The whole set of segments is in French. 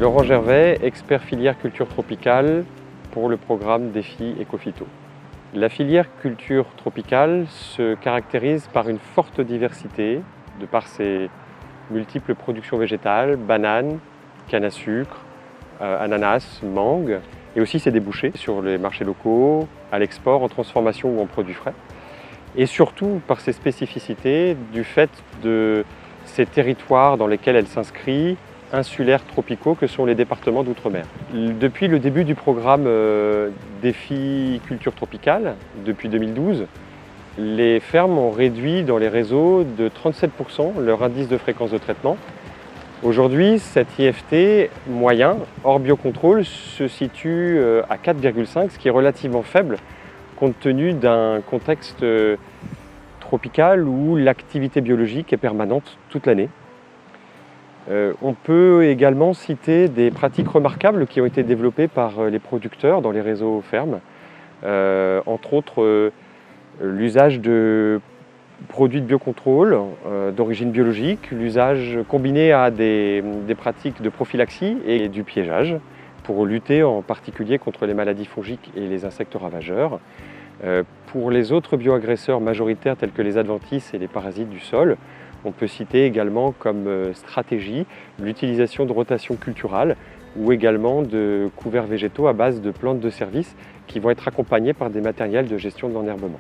Laurent Gervais, expert filière culture tropicale pour le programme Défi Ecophyto. La filière culture tropicale se caractérise par une forte diversité de par ses multiples productions végétales, bananes, canne à sucre, ananas, mangue, et aussi ses débouchés sur les marchés locaux, à l'export, en transformation ou en produits frais. Et surtout par ses spécificités du fait de ces territoires dans lesquels elle s'inscrit, insulaires tropicaux que sont les départements d'outre-mer. Depuis le début du programme Défi Culture Tropicale, depuis 2012, les fermes ont réduit dans les réseaux de 37% leur indice de fréquence de traitement. Aujourd'hui, cet IFT moyen, hors biocontrôle, se situe à 4,5, ce qui est relativement faible compte tenu d'un contexte tropical où l'activité biologique est permanente toute l'année. On peut également citer des pratiques remarquables qui ont été développées par les producteurs dans les réseaux fermes, entre autres l'usage de produits de biocontrôle d'origine biologique, l'usage combiné à des pratiques de prophylaxie et du piégeage pour lutter en particulier contre les maladies fongiques et les insectes ravageurs. Pour les autres bioagresseurs majoritaires tels que les adventices et les parasites du sol, on peut citer également comme stratégie l'utilisation de rotation culturale ou également de couverts végétaux à base de plantes de service qui vont être accompagnés par des matériels de gestion de l'enherbement.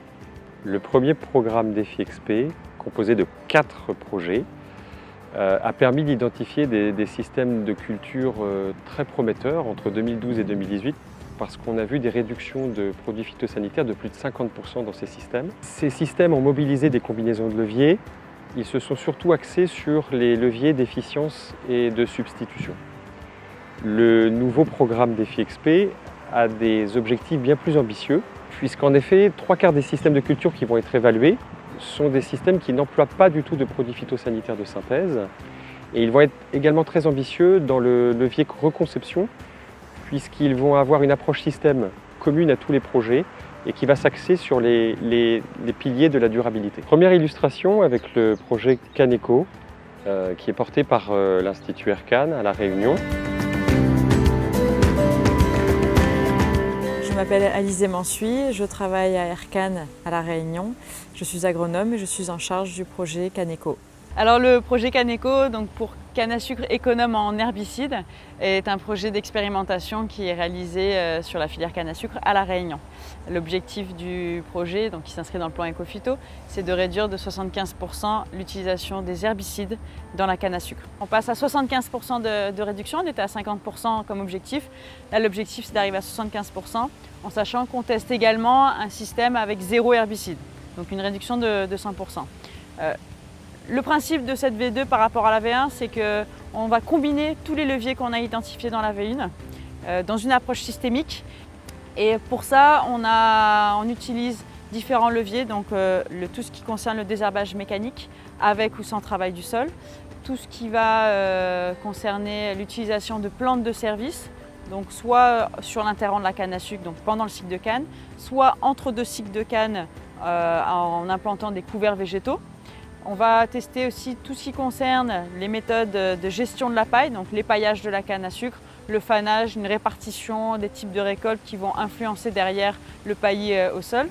Le premier programme Défi XP, composé de 4 projets, a permis d'identifier des systèmes de culture très prometteurs entre 2012 et 2018 parce qu'on a vu des réductions de produits phytosanitaires de plus de 50% dans ces systèmes. Ces systèmes ont mobilisé des combinaisons de leviers. Ils se sont surtout axés sur les leviers d'efficience et de substitution. Le nouveau programme Défi XP a des objectifs bien plus ambitieux, puisqu'en effet, 3/4 des systèmes de culture qui vont être évalués sont des systèmes qui n'emploient pas du tout de produits phytosanitaires de synthèse. Et ils vont être également très ambitieux dans le levier reconception, puisqu'ils vont avoir une approche système commune à tous les projets et qui va s'axer sur les piliers de la durabilité. Première illustration avec le projet Caneco, qui est porté par l'Institut Ercan à La Réunion. Je m'appelle Alizée Mansuy, je travaille à Ercan à La Réunion. Je suis agronome et je suis en charge du projet Caneco. Alors le projet Caneco, donc pour canne à sucre économe en herbicides, est un projet d'expérimentation qui est réalisé sur la filière canne à sucre à La Réunion. L'objectif du projet, donc qui s'inscrit dans le plan Ecophyto, c'est de réduire de 75% l'utilisation des herbicides dans la canne à sucre. On passe à 75% de réduction, on était à 50% comme objectif. Là, l'objectif, c'est d'arriver à 75%, en sachant qu'on teste également un système avec 0 herbicide, donc une réduction de 100%. Le principe de cette V2 par rapport à la V1, c'est qu'on va combiner tous les leviers qu'on a identifiés dans la V1 dans une approche systémique. Et pour ça, on utilise différents leviers, donc tout ce qui concerne le désherbage mécanique avec ou sans travail du sol, tout ce qui va concerner l'utilisation de plantes de service, donc soit sur l'interrant de la canne à sucre, donc pendant le cycle de canne, soit entre 2 cycles de canne en implantant des couverts végétaux. On va tester aussi tout ce qui concerne les méthodes de gestion de la paille, donc l'épaillage de la canne à sucre, le fanage, une répartition des types de récoltes qui vont influencer derrière le paillis au sol.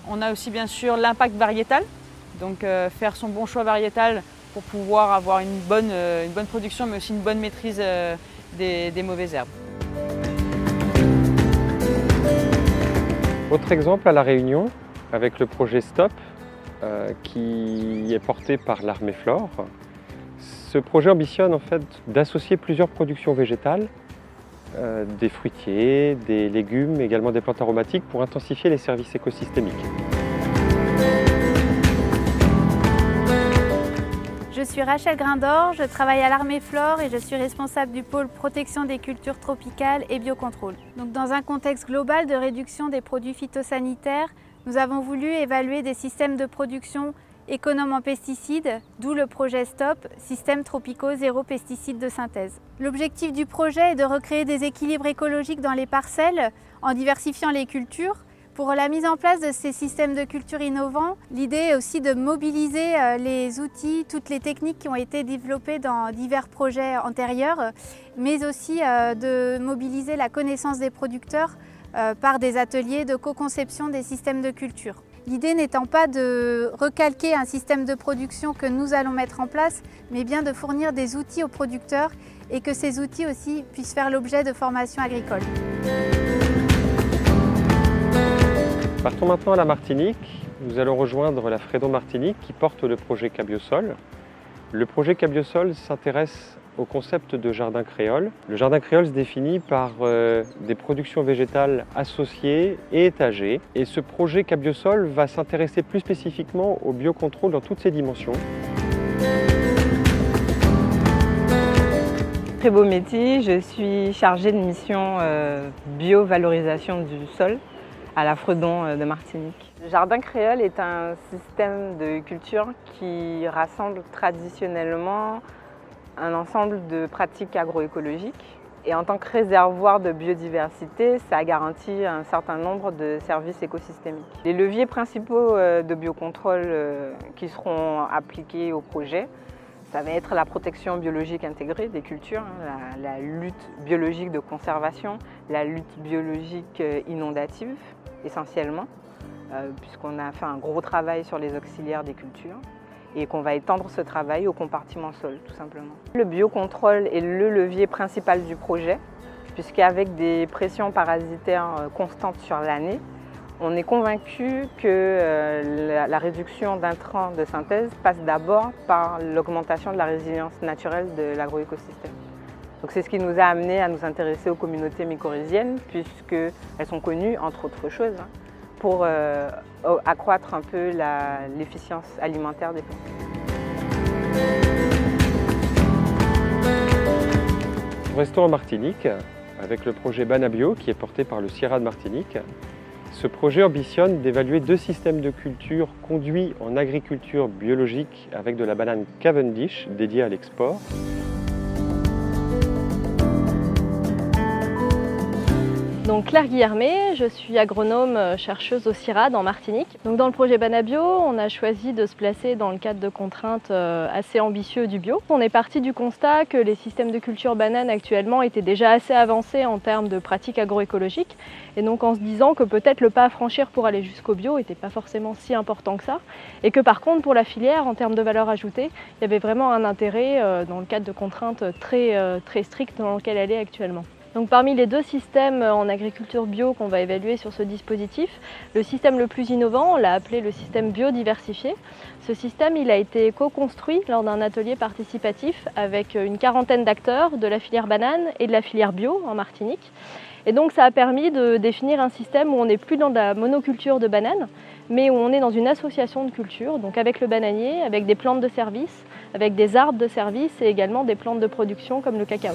On a aussi bien sûr l'impact variétal, donc faire son bon choix variétal pour pouvoir avoir une bonne production mais aussi une bonne maîtrise des mauvaises herbes. Autre exemple à La Réunion avec le projet STOP, qui est porté par l'Armée Flore. Ce projet ambitionne en fait d'associer plusieurs productions végétales, des fruitiers, des légumes, également des plantes aromatiques pour intensifier les services écosystémiques. Je suis Rachel Grindor, je travaille à l'Armée Flore et je suis responsable du pôle protection des cultures tropicales et biocontrôle. Donc, dans un contexte global de réduction des produits phytosanitaires, nous avons voulu évaluer des systèmes de production économes en pesticides, d'où le projet STOP, système tropicaux zéro pesticides de synthèse. L'objectif du projet est de recréer des équilibres écologiques dans les parcelles en diversifiant les cultures Pour la mise en place de ces systèmes de culture innovants, l'idée est aussi de mobiliser les outils, toutes les techniques qui ont été développées dans divers projets antérieurs, mais aussi de mobiliser la connaissance des producteurs par des ateliers de co-conception des systèmes de culture. L'idée n'étant pas de recalquer un système de production que nous allons mettre en place, mais bien de fournir des outils aux producteurs et que ces outils aussi puissent faire l'objet de formations agricoles. Partons maintenant à la Martinique. Nous allons rejoindre la Fredon Martinique qui porte le projet Cabiosol. Le projet Cabiosol s'intéresse au concept de jardin créole. Le jardin créole se définit par des productions végétales associées et étagées. Et ce projet Cabiosol va s'intéresser plus spécifiquement au biocontrôle dans toutes ses dimensions. Très beau métier, je suis chargée de mission bio-valorisation du sol à la Fredon de Martinique. Le jardin créole est un système de culture qui rassemble traditionnellement un ensemble de pratiques agroécologiques. Et en tant que réservoir de biodiversité, ça garantit un certain nombre de services écosystémiques. Les leviers principaux de biocontrôle qui seront appliqués au projet, ça va être la protection biologique intégrée des cultures, la lutte biologique de conservation, la lutte biologique inondative essentiellement, puisqu'on a fait un gros travail sur les auxiliaires des cultures et qu'on va étendre ce travail au compartiment sol tout simplement. Le biocontrôle est le levier principal du projet, puisqu'avec des pressions parasitaires constantes sur l'année, on est convaincu que la réduction d'intrants de synthèse passe d'abord par l'augmentation de la résilience naturelle de l'agroécosystème. Donc c'est ce qui nous a amené à nous intéresser aux communautés mycorhiziennes, puisqu'elles sont connues, entre autres choses, pour accroître un peu l'efficience alimentaire des plantes. Restons en Martinique avec le projet Banabio qui est porté par le CIRA de Martinique. Ce projet ambitionne d'évaluer 2 systèmes de culture conduits en agriculture biologique avec de la banane Cavendish dédiée à l'export. Donc Claire Guillermet, je suis agronome chercheuse au CIRAD en Martinique. Donc dans le projet Banabio, on a choisi de se placer dans le cadre de contraintes assez ambitieux du bio. On est parti du constat que les systèmes de culture banane actuellement étaient déjà assez avancés en termes de pratiques agroécologiques, et donc en se disant que peut-être le pas à franchir pour aller jusqu'au bio n'était pas forcément si important que ça, et que par contre pour la filière, en termes de valeur ajoutée, il y avait vraiment un intérêt dans le cadre de contraintes très strictes dans lesquelles elle est actuellement. Donc parmi les 2 systèmes en agriculture bio qu'on va évaluer sur ce dispositif, le système le plus innovant, on l'a appelé le système biodiversifié. Ce système il a été co-construit lors d'un atelier participatif avec une quarantaine d'acteurs de la filière banane et de la filière bio en Martinique. Et donc ça a permis de définir un système où on n'est plus dans la monoculture de bananes, mais où on est dans une association de cultures, donc avec le bananier, avec des plantes de service, avec des arbres de service et également des plantes de production comme le cacao.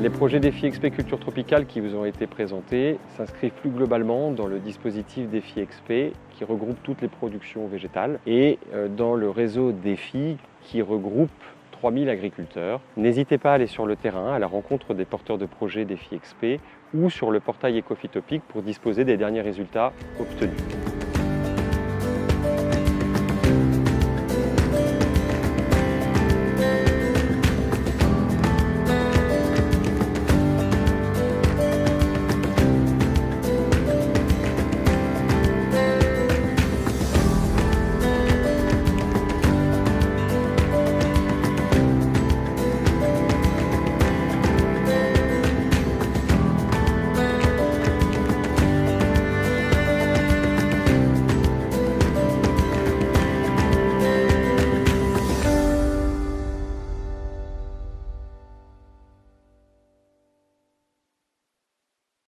Les projets Défi XP Culture Tropicale qui vous ont été présentés s'inscrivent plus globalement dans le dispositif Défi XP qui regroupe toutes les productions végétales et dans le réseau Défi qui regroupe 3000 agriculteurs. N'hésitez pas à aller sur le terrain à la rencontre des porteurs de projets Défi XP ou sur le portail Ecophytopic pour disposer des derniers résultats obtenus.